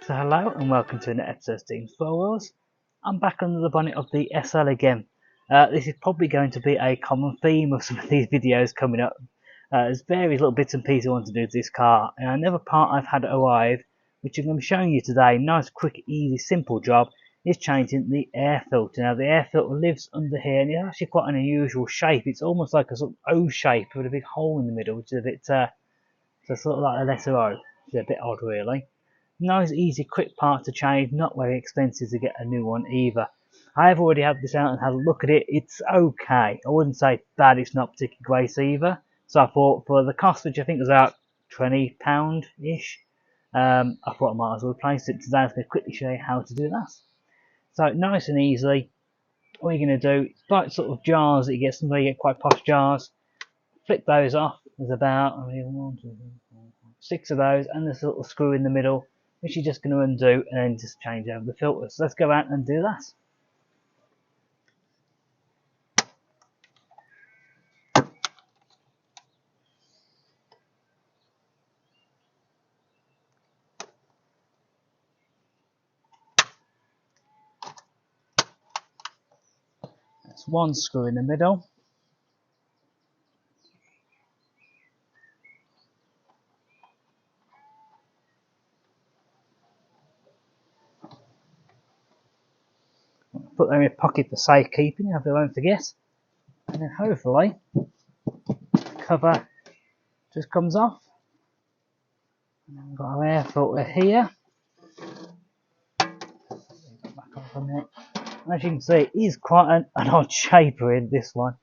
So hello and welcome to another episode of Steam's Four Wheels. I'm back under the bonnet of the SL again. This is probably going to be a common theme of some of these videos coming up. There's various little bits and pieces I want to do to this car, and another part I've had arrive, which I'm going to be showing you today. Nice, quick, easy, simple job is changing the air filter. Now the air filter lives under here, and it's actually quite an unusual shape. It's almost like a sort of O shape with a big hole in the middle, which is a bit so sort of like a letter O. It's a bit odd, really. Nice, easy, quick part to change, not very expensive to get a new one either. I have already had this out and had a look at it. It's okay. I wouldn't say bad, it's not particularly great either. So I thought for the cost, which I think was about £20-ish, I thought I might as well replace it. Today I'm going to quickly show you how to do that. So nice and easy, what you're going to do, it's like sort of jars that you get, sometimes you get quite posh jars. Flip those off. There's about 6 of those, and there's a little screw in the middle, which you're just going to undo and then just change over the filters. So let's go out and do that. That's one screw in the middle. Put them in your pocket for safekeeping, if you won't forget. And then hopefully the cover just comes off. And then we've got our air filter here. Back off a minute. As you can see, it is quite an odd shape in this one.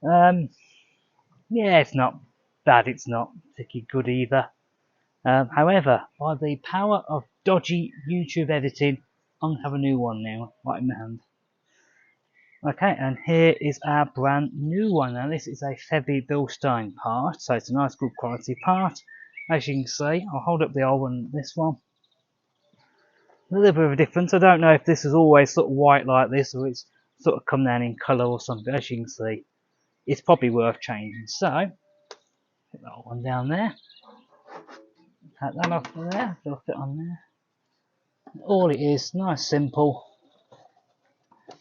Yeah, it's not bad, it's not particularly good either. However, by the power of dodgy YouTube editing, I'm going to have a new one now, right in my hand. Okay, and here is our brand new one. Now this is a Febby Bilstein part, so it's a nice good quality part. As you can see, I'll hold up the old one and this one. A little bit of a difference. I don't know if this is always sort of white like this or it's sort of come down in colour or something. As you can see, it's probably worth changing. So, put that one down there. Take that off of there, it'll fit on there. All it is, nice simple.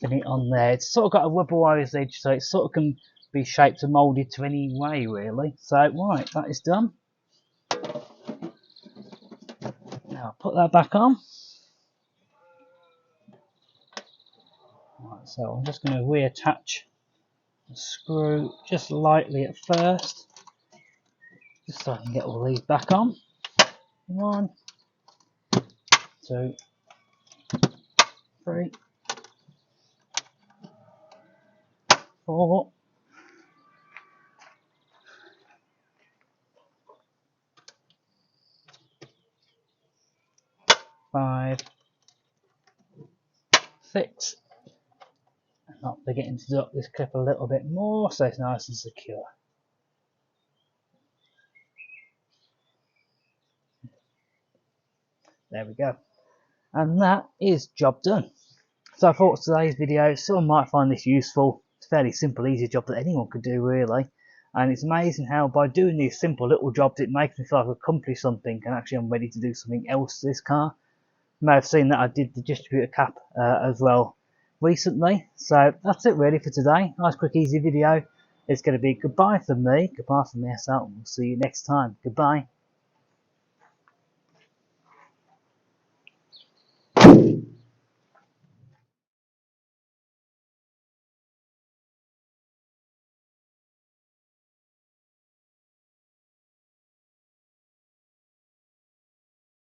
Fit it on there. It's sort of got a rubberized edge, so it sort of can be shaped and moulded to any way, really. So, right, that is done. Now, I'll put that back on. Right, so I'm just going to reattach the screw just lightly at first, just so I can get all these back on. 1, 2, 3, 4, 5, 6. I'm not forgetting to duck this clip a little bit more so it's nice and secure. There we go. And that is job done. So I thought today's video, someone might find this useful. It's a fairly simple, easy job that anyone could do, really. And it's amazing how by doing these simple little jobs, it makes me feel like I've accomplished something and actually I'm ready to do something else to this car. You may have seen that I did the distributor cap as well recently. So that's it really for today. Nice, quick, easy video. It's going to be goodbye from me, goodbye from SL, and we'll see you next time. Goodbye.